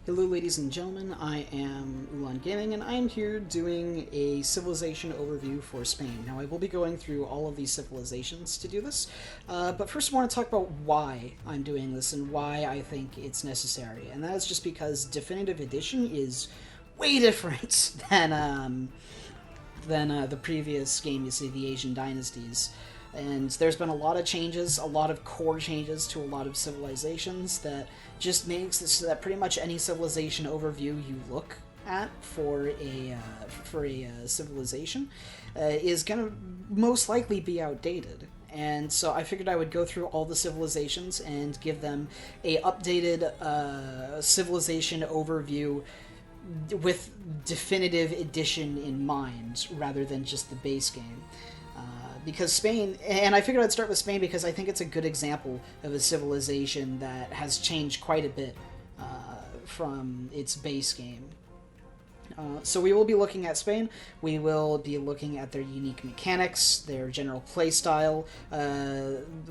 Hello, ladies and gentlemen. I am Ulan Gaming, and I am here doing a civilization overview for Spain. Now, I will be going through all of these civilizations to do this, but first I want to talk about why I'm doing this and why I think it's necessary. And that is just because Definitive Edition is way different than the previous game, you see, the Asian Dynasties. And there's been a lot of changes, a lot of core changes to a lot of civilizations that just makes it so that pretty much any civilization overview you look at for a civilization is going to most likely be outdated. And so I figured I would go through all the civilizations and give them a updated civilization overview with Definitive Edition in mind, rather than just the base game. Because Spain, and I figured I'd start with Spain because I think it's a good example of a civilization that has changed quite a bit from its base game. So we will be looking at Spain. We will be looking at their unique mechanics, their general playstyle,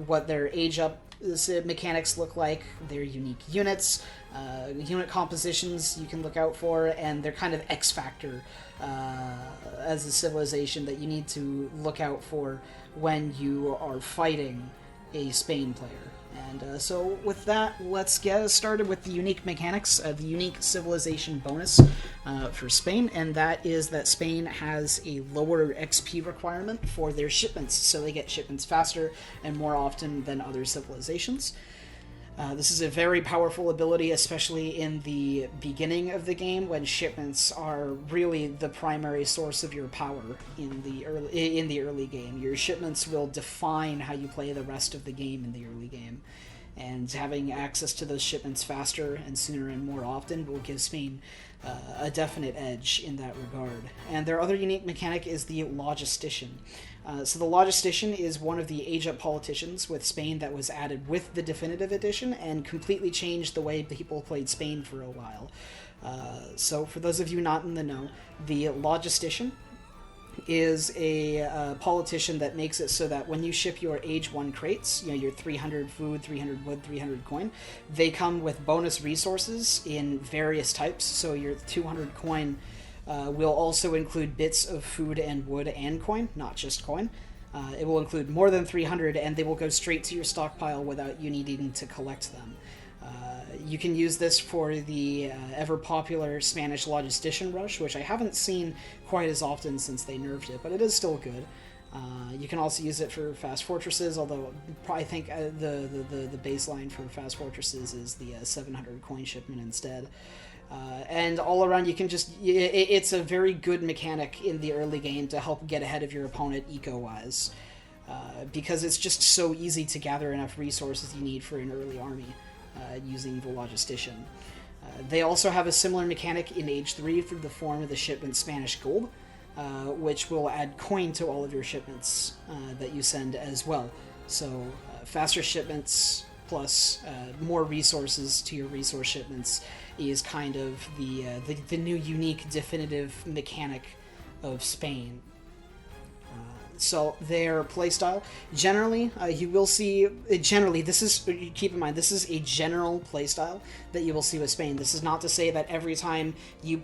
what their age-up mechanics look like, their unique units, unit compositions you can look out for, and their kind of X-factor as a civilization that you need to look out for when you are fighting a Spain player. And so with that, let's get started with the unique mechanics, the unique civilization bonus for Spain, and that is that Spain has a lower XP requirement for their shipments, so they get shipments faster and more often than other civilizations. This is a very powerful ability, especially in the beginning of the game, when shipments are really the primary source of your power in the early game. Your shipments will define how you play the rest of the game in the early game. And having access to those shipments faster and sooner and more often will give Spain a definite edge in that regard. And their other unique mechanic is the logistician. So the logistician is one of the age-up politicians with Spain that was added with the Definitive Edition and completely changed the way people played Spain for a while. So for those of you not in the know, the logistician is a politician that makes it so that when you ship your Age 1 crates, your 300 food, 300 wood, 300 coin, they come with bonus resources in various types. So your 200 coin will also include bits of food and wood and coin, not just coin. It will include more than 300, and they will go straight to your stockpile without you needing to collect them. You can use this for the ever-popular Spanish Logistician Rush, which I haven't seen quite as often since they nerfed it, but it is still good. You can also use it for Fast Fortresses, although I think the baseline for Fast Fortresses is the 700 coin shipment instead. And all around, you can just... It's a very good mechanic in the early game to help get ahead of your opponent eco-wise, because it's just so easy to gather enough resources you need for an early army. Using the logistician. They also have a similar mechanic in Age 3 through the form of the shipment Spanish Gold, which will add coin to all of your shipments that you send as well. So faster shipments plus more resources to your resource shipments is kind of the new unique definitive mechanic of Spain. So their playstyle, generally, you will see, keep in mind, this is a general playstyle that you will see with Spain. This is not to say that every time you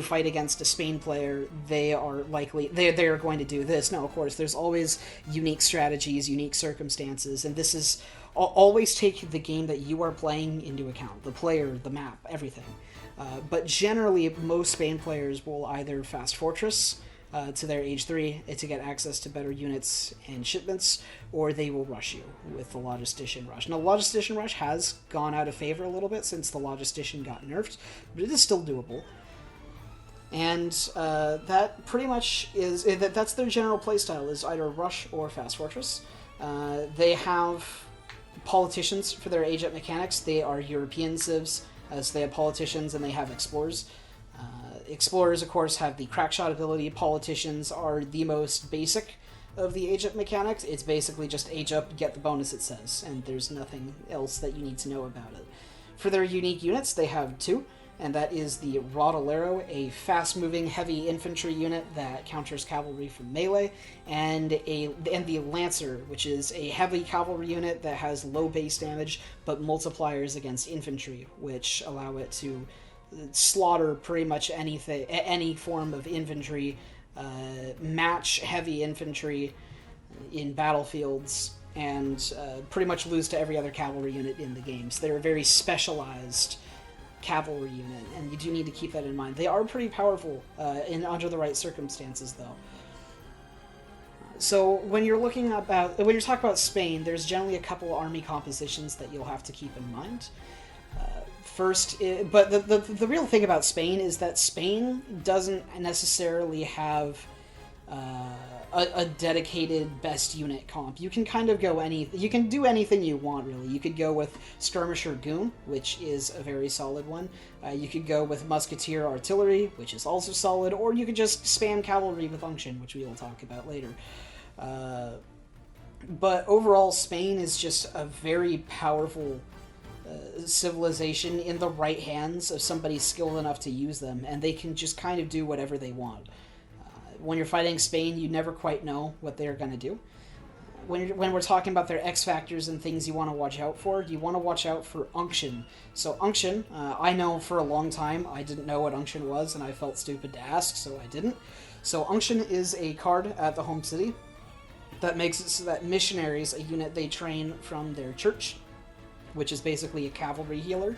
fight against a Spain player, they are going to do this. No, of course, there's always unique strategies, unique circumstances, and this is always take the game that you are playing into account, the player, the map, everything. But generally, most Spain players will either Fast Fortress to their Age 3 to get access to better units and shipments, or they will rush you with the Logistician Rush. Now, the Logistician Rush has gone out of favor a little bit since the Logistician got nerfed, but it is still doable. And that pretty much is... That's their general playstyle, is either Rush or Fast Fortress. They have politicians for their age-up mechanics. They are European civs, so they have politicians and they have explorers. Explorers, of course, have the crackshot ability. Politicians are the most basic of the age-up mechanics. It's basically just age up, get the bonus it says, and there's nothing else that you need to know about it. For their unique units, they have two, and that is the Rodolero, a fast-moving heavy infantry unit that counters cavalry from melee, and the Lancer, which is a heavy cavalry unit that has low base damage, but multipliers against infantry, which allow it to slaughter pretty much anything, any form of infantry, match heavy infantry in battlefields, and pretty much lose to every other cavalry unit in the games. They're a very specialized cavalry unit, and you do need to keep that in mind. They are pretty powerful under the right circumstances, though. So when you're talking about Spain, there's generally a couple army compositions that you'll have to keep in mind. But the real thing about Spain is that Spain doesn't necessarily have a dedicated best unit comp. You can kind of you can do anything you want, really. You could go with Skirmisher Goon, which is a very solid one. You could go with Musketeer Artillery, which is also solid, or you could just spam Cavalry with Unction, which we will talk about later. But overall, Spain is just a very powerful civilization in the right hands of somebody skilled enough to use them, and they can just kind of do whatever they want. When you're fighting Spain, you never quite know what they're going to do. When we're talking about their X factors and things you want to watch out for, you want to watch out for Unction. So Unction, I know for a long time I didn't know what Unction was, and I felt stupid to ask, so I didn't. So Unction is a card at the home city that makes it so that missionaries, a unit they train from their church, which is basically a cavalry healer,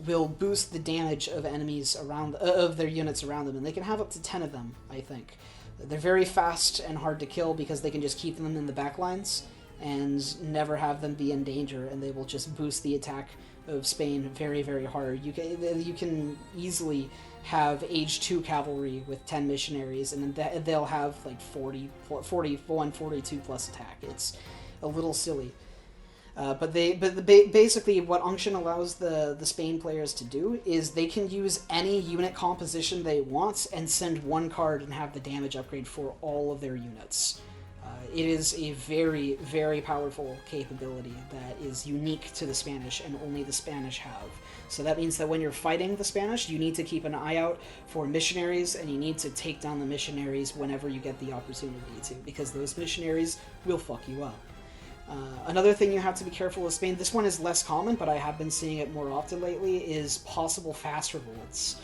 will boost the damage of enemies of their units around them, and they can have up to 10 of them, I think. They're very fast and hard to kill because they can just keep them in the back lines and never have them be in danger, and they will just boost the attack of Spain very, very hard. You can easily have Age 2 cavalry with 10 missionaries, and they'll have like 41, 42 plus attack. It's a little silly. But basically what Unction allows the Spain players to do is they can use any unit composition they want and send one card and have the damage upgrade for all of their units. It is a very, very powerful capability that is unique to the Spanish and only the Spanish have. So that means that when you're fighting the Spanish, you need to keep an eye out for missionaries, and you need to take down the missionaries whenever you get the opportunity to, because those missionaries will fuck you up. Another thing you have to be careful with Spain, this one is less common, but I have been seeing it more often lately, is possible fast revolts.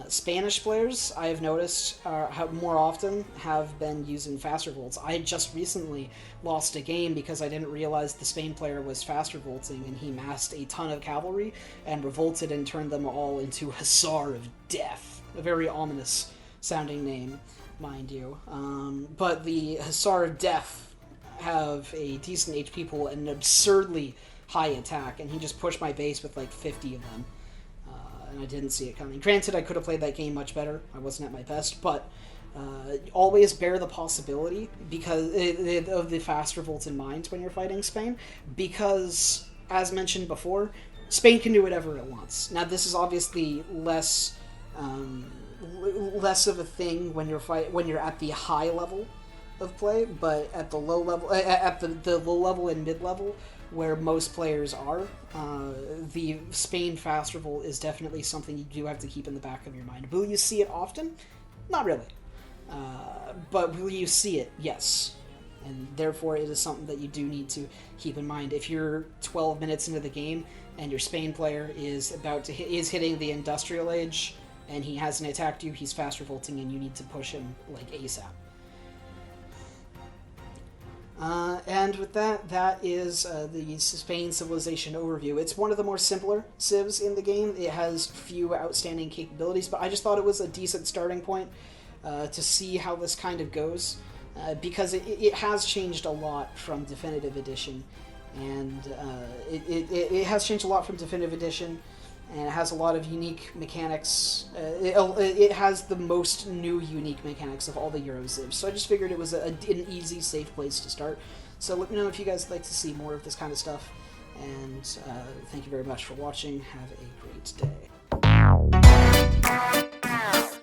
Spanish players, I have noticed, more often have been using fast revolts. I just recently lost a game because I didn't realize the Spain player was fast revolting, and he massed a ton of cavalry and revolted and turned them all into Hussar of Death. A very ominous sounding name, mind you. But the Hussar of Death have a decent HP pool and an absurdly high attack, and he just pushed my base with like 50 of them. And I didn't see it coming. Granted, I could have played that game much better. I wasn't at my best, but always bear the possibility because of the fast revolts in mind when you're fighting Spain, because, as mentioned before, Spain can do whatever it wants. Now, this is obviously less of a thing when you're at the high level of play, but at the low level, at the low level and mid level, where most players are, the Spain fast revolt is definitely something you do have to keep in the back of your mind. Will you see it often? Not really. But will you see it? Yes. And therefore it is something that you do need to keep in mind. If you're 12 minutes into the game and your Spain player is hitting the industrial age and he hasn't attacked you, he's fast revolting and you need to push him like ASAP. And with that is the Spain civilization overview. It's one of the more simpler civs in the game. It has few outstanding capabilities, but I just thought it was a decent starting point to see how this kind of goes, because it has changed a lot from Definitive Edition, and it has changed a lot from Definitive Edition, and it has a lot of unique mechanics. It has the most new unique mechanics of all the Euro civs, so I just figured it was an easy, safe place to start. So let me know if you guys would like to see more of this kind of stuff, and thank you very much for watching. Have a great day.